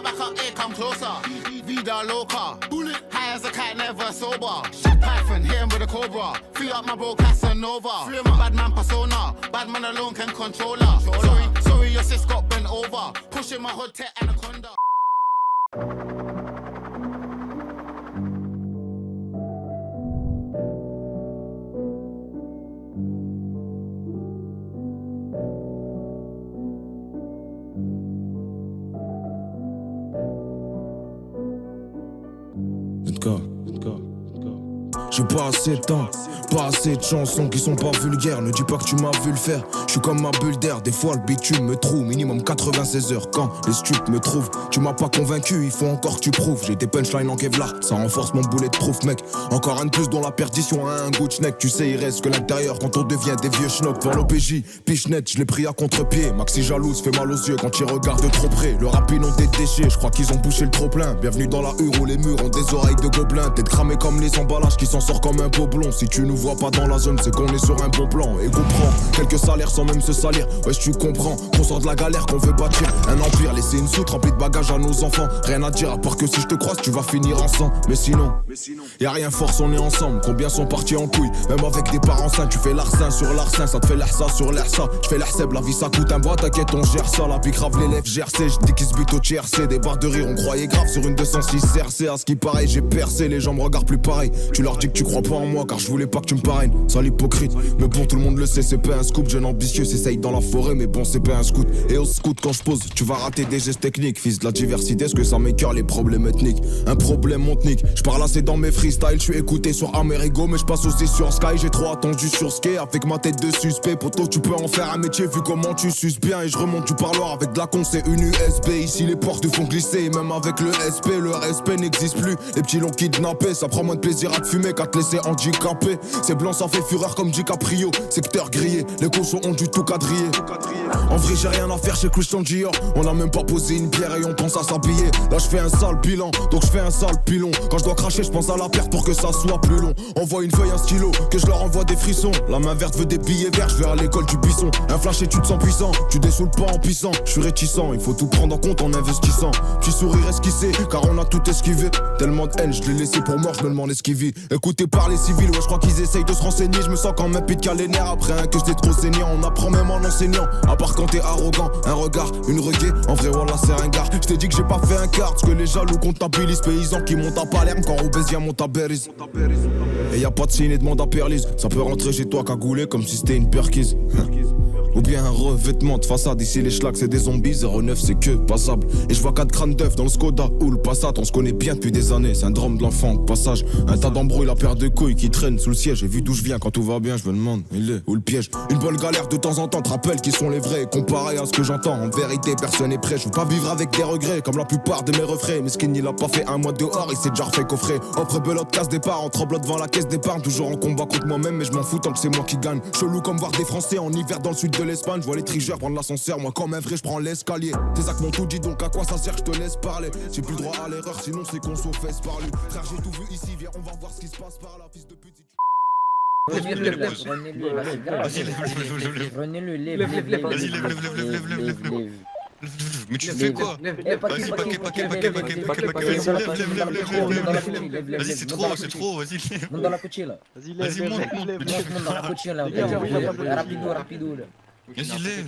back up, here, come closer. Vida loca, bullet, high as a cat, never sober. Python, hit him with a cobra. Free up my bro Casanova. Free my bad man persona. Bad man alone can control her. Sorry, your sis got bent over. Pushing my hood to anaconda. J'ai pas assez de temps, pas assez de chansons qui sont pas vulgaires. Ne dis pas que tu m'as vu le faire. Je suis comme ma bulle d'air, des fois le bitume me trouve. Minimum 96 heures quand les stupes me trouvent. Tu m'as pas convaincu, il faut encore que tu prouves. J'ai des punchlines en Kevlar, ça renforce mon boulet de proof mec. Encore un de plus dont la perdition a un goût de schneck. Tu sais il reste que l'intérieur quand on devient des vieux schnocks. Pour l'OPJ, pichenette, je l'ai pris à contre-pied. Maxi jalouse fait mal aux yeux quand il regarde trop près. Le rap ils ont des déchets, je crois qu'ils ont bouché le trop plein. Bienvenue dans la hure où les murs ont des oreilles de gobelins. T'es cramé comme les emballages qui s'en sort comme un beau blond. Si tu nous vois pas dans la zone, c'est qu'on est sur un bon plan. Et comprends, quelques salaires sans même se salir. Ouais, tu comprends qu'on sort de la galère, qu'on veut bâtir un empire. Laisser une soute remplie de bagages à nos enfants. Rien à dire à part que si je te croise, tu vas finir ensemble. Mais sinon, y'a rien force, on est ensemble. Combien sont partis en couille, même avec des parents sains. Tu fais l'arsen sur l'arsen, ça te fait l'air ça sur l'air ça. Je fais l'air seb, la vie ça coûte un bois, t'inquiète, on gère ça. La pique grave l'élève GRC, je dis qu'ils se butent au TRC. Des barres de rire, on croyait grave sur une 206 CRC. À ce qui paraît, j'ai percé, les gens me regardent plus pareil. Tu leur dis que tu crois pas en moi, car je voulais pas que tu me parraines. Sale hypocrite, mais bon, tout le monde le sait, c'est pas un scoop. Jeune ambitieux, s'essaye dans la forêt, mais bon, c'est pas un scout. Et au scout, quand je pose, tu vas rater des gestes techniques. Fils de la diversité, est-ce que ça m'écœure les problèmes ethniques? Un problème, mon nique. Je parle assez dans mes freestyles, je suis écouté sur Amerigo, mais je passe aussi sur Sky. J'ai trop attendu sur Ski avec ma tête de suspect. Poto, tu peux en faire un métier vu comment tu suces bien. Et je remonte du parloir avec de la con, c'est une USB. Ici, les portes te font glisser, et même avec le SP, le respect n'existe plus. Les petits l'ont kidnappé, ça prend moins de plaisir à te fumer qu'à te laisser handicapé. C'est blanc, ça fait fureur comme DiCaprio. Secteur grillé, les cochons ont du tout quadrillé. En vrai, j'ai rien à faire chez Christian Dior. On a même pas posé une pierre et on pense à s'habiller. Là, je fais un sale bilan, donc je fais un sale pilon. Quand je dois cracher, je pense à la perte pour que ça soit plus long. Envoie une feuille, un stylo, que je leur envoie des frissons. La main verte veut des billets verts, je vais à l'école du buisson. Un flash et tu te sens puissant, tu dessoules pas en puissant. Je suis réticent, il faut tout prendre en compte en investissant. Petit sourire esquissé, car on a tout esquivé. Tellement de haine, je l'ai laissé pour mort, je me demande ce qu'il vit. Écouté par les civils, ouais, je crois qu'ils essayent de se renseigner. Je me sens comme un pit les nerfs après un que j'étais trop saignant. On apprend même en enseignant, à part quand t'es arrogant. Un regard, une reggae, en vrai voilà c'est un gars. Je t'ai dit que j'ai pas fait un quart, ce que les jaloux comptabilisent. Paysans qui montent à Palerme quand Robésia monte à Berries. Et y a pas de signe et demande à Perlise. Ça peut rentrer chez toi cagoulé comme si c'était une perquise. Ou bien un revêtement de façade. Ici les schlags c'est des zombies, 09 c'est que passable. Et je vois 4 crânes d'œufs dans le Skoda ou le Passat. On se connaît bien depuis des années, syndrome de l'enfant passage. Un tas d'embrouilles, la paire de couilles qui traîne sous le siège. J'ai vu d'où je viens quand tout va bien, je me demande il est où le piège. Une bonne galère de temps en temps te rappelle qui sont les vrais. Comparé à ce que j'entends, en vérité personne n'est prêt. Je veux pas vivre avec des regrets comme la plupart de mes refrains. Mais Skin il a pas fait un mois dehors, il s'est déjà refait coffrer. Offre belote, casse départ, en tremblant devant la caisse d'épargne. Toujours en combat contre moi-même, mais je m'en fous tant que c'est moi qui gagne. Chelou comme voir des Français en hiver dans le sud de l'Espagne. Je vois les trigeurs prendre l'ascenseur, moi comme un vrai je prends l'escalier. Tes actes m'ont tout dit, donc à quoi ça sert, je te laisse parler. J'ai plus le droit à l'erreur, sinon c'est qu'on s'en fait par lui. Frère j'ai tout vu ici, viens on va voir ce qui se passe par là, fils de pute. Prenez-le, lève. Vas-y, lève. Mais tu fais quoi? Vas-y, paquet. Vas-y, c'est trop, vas-y. Monte dans la coachée là. Vas-y, monte. Monte dans la coachée là. Rapido là. Vas-y, lève.